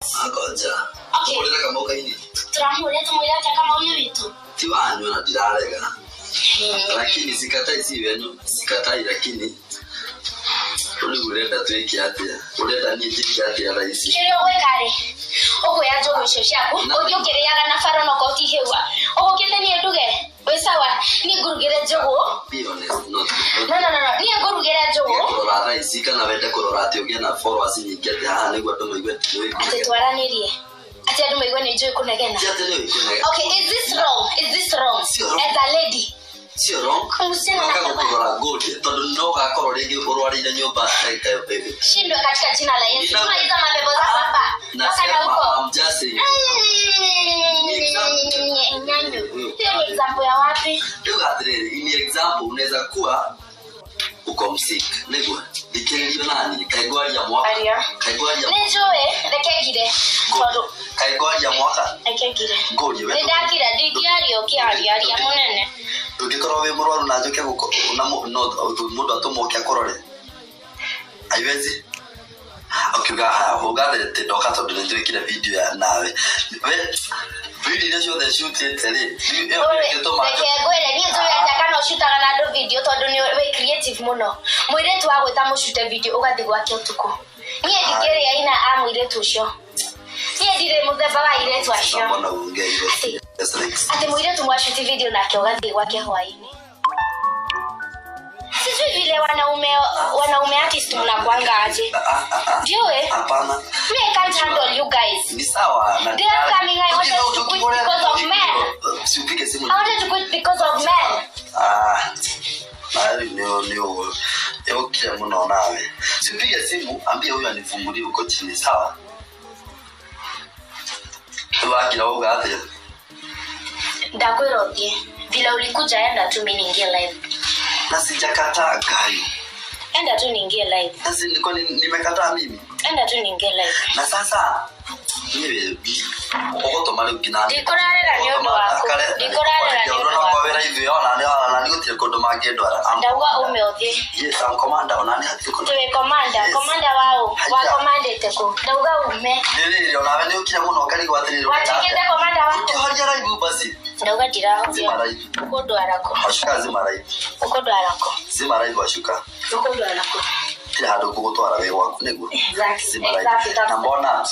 Akoja. Okay. Uleta kama ukaini. Turamuleta muleta kama huyu vitu. Tiwanyu na dilalega. Lakini sikatai si wenu, sikatai lakini uleta tu iki atia. Uleta ni iki atia raisi. Kero wekare. Oko yajo gushoshako. Odio kereyaga na faro no koti hewa. Oko kete ni eduge. Wesawa ni gurugere jogo. Be honest, not. No. Ni gurugere jogo. Kurora raisi kana wete kurora ati ugia na followers nyingi ati haha niguo andu maigwe. Ati twaranirie. Ati andu maigwe ni joy kunegena. Okay, is this wrong? As a lady. Sio wrong. Kama kurora gold. Tondu no gakorwo ringi urwarire nyumba kaita yo baby. Shindwe katika jina la Yesu. Tunaiza mapepo za hapa. Nasema I'm just saying. Hiyo ni example ya wapi? Ni example unaweza kuwa uko msik. Nego. Dikeni nani? Kaigwaria mwaka. Kaigwaria. Nejoe rekegire. Kodo. Kaigwaria mwaka. Rekegire. Godio. Ndakira dikiario kiaria munene. Ukikorwo we murwaru na njoke guko na mundu atomoke akorore. Aiwezi. Ukiuga haya ugathe ndoka tondu nitwikire video ya nawe. Video ndio the shoot tele. Ngwere ni nzo ya kana ushutaga na ndo video tondu ni we creative muno. Mwiretu wa gwita mushute video ugathi gwake utuku. Nie ndikere ya ina amwiretu ucio. Nie ndire muthemba wa iretu acio. Ati mwiretu mwashuti video nake ugathi gwake hwaini. Sijui vile wanaume artist mnakuanga aje. Ndio Hapana. I can't handle you guys. Ni sawa. They are coming. I wanted to quit because of men. Usipige simu. I wanted to quit because of men. Bali ndio. Eo kile mno nawe. Usipige simu, ambia huyu anifungulie uko chini, sawa? Tuwakila ugathe. Ndakwirothie. Vile ulikuja enda tu mimi niingie live. Na sijakataa kai. Enda tu niingie live. Sasa nilikuwa nimekataa mimi. Enda tu niingie live. Na sasa niwe ogoto mali ukina. Ndikorarera ni undu wako. Ndikorarera ni undu wako. Kwa vera hivi ona ni gutire kondo magedwara. Ndauga umeothie. Yes, I'm commander ona ni hati kondo. Tuwe commander, commander wao. Wa commandete ko. Ndauga ume. Nili ona we ni ukira muno kali gwatirira. Watikete commander wako. Kihoria raibu basi. Ndauga diraho. Uko dwarako. Washuka zimarai. Uko dwarako. Zimarai washuka. Uko dwarako. Kila hado kugutwara we waku niguo. Exactly. Na mbona?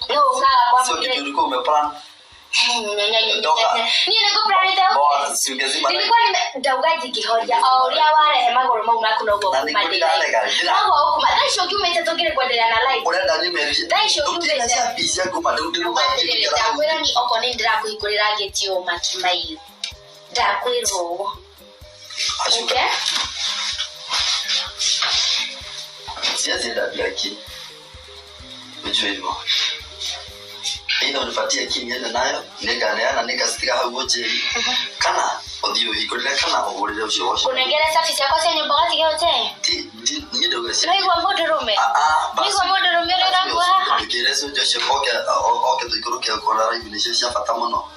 No, ukaga kwa sio kitu ulikuwa umeplan. Ni niko plan ita. Bora si ungezima. Nilikuwa ndaugaji kihoja. Auria ware magoro mau makuna ugo. Na nikulika ale. Hapo kuma dasho kiume itatokea kuendelea na live. Urenda nimeria. Dasho kiume ita pisi yako madundu maji. Ndakwira ni okoni ndira kuikurira getio makimai. Ndakwiro. Okay? Siazi ndabiraki. Ujue hivyo. Ina unipatia kimya nayo nikaneana nikasitika hawoje kana odio ikolera kana oborere ucio washo kunengera service yako senya bogati yote ni dogo si ni kwa modurume ni kwa modurume rera kwa kireso joshe oke tuikuruke kwa live ni shesha fatamono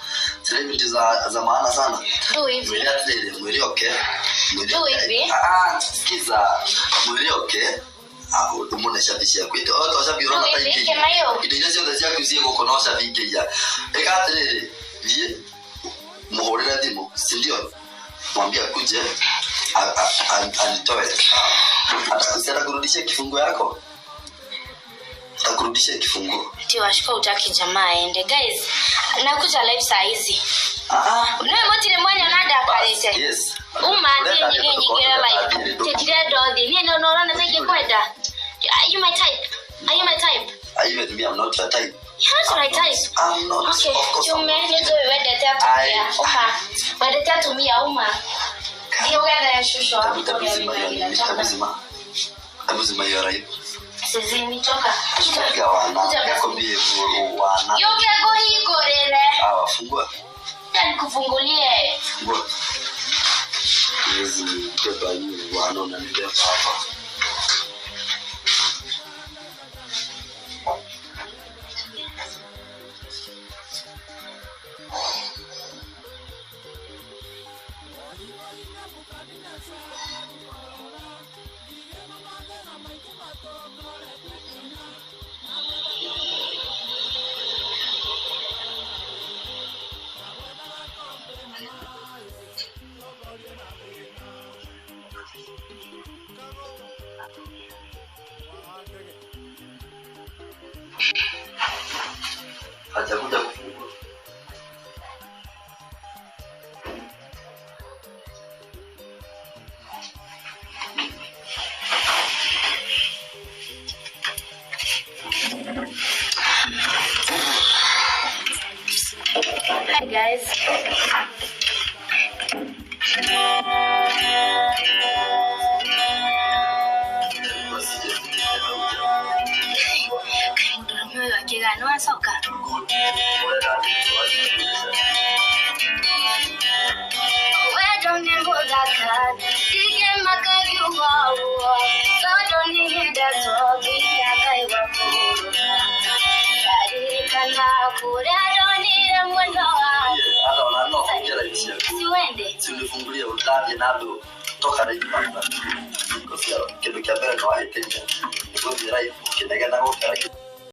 celebrity za maana sana do hivi mwili okay do hivi sikiza mwili okay umone shabisha kwetu toshabirona taiki idenye sio ndazia kuzie kukonosha vike ya ekatere vie muhorera dimo sindio mwambia kuje alitoe atakusema kurudisha kifungo yako atakurudisha kifungo ndio ashika utaki jamaa aende guys nakuja live saa hizi na motile mwanya nada kalete yes umande nyingine live tetire dodi ni no na tege kwenda are you my type I'm not your type. Yes, my type. I'm not. Okay, you make me do it with the tattoo. But the tattoo me uma. You get the shusho. Abuzima yorai. Sizini toka. Gawana. Yakombie wana. Yoke go hiko rere. Fungua. Yani kufungulie. Fungua. Hizi pepa hii wana na ndio hapa. hajakuja kufungua. Hi guys. Kigano soka. Tulifungulia utaje nalo toka na ipanda. Kwa sababu kitu cha mbele kwa hii Kenya. Ndio right kinagana kwa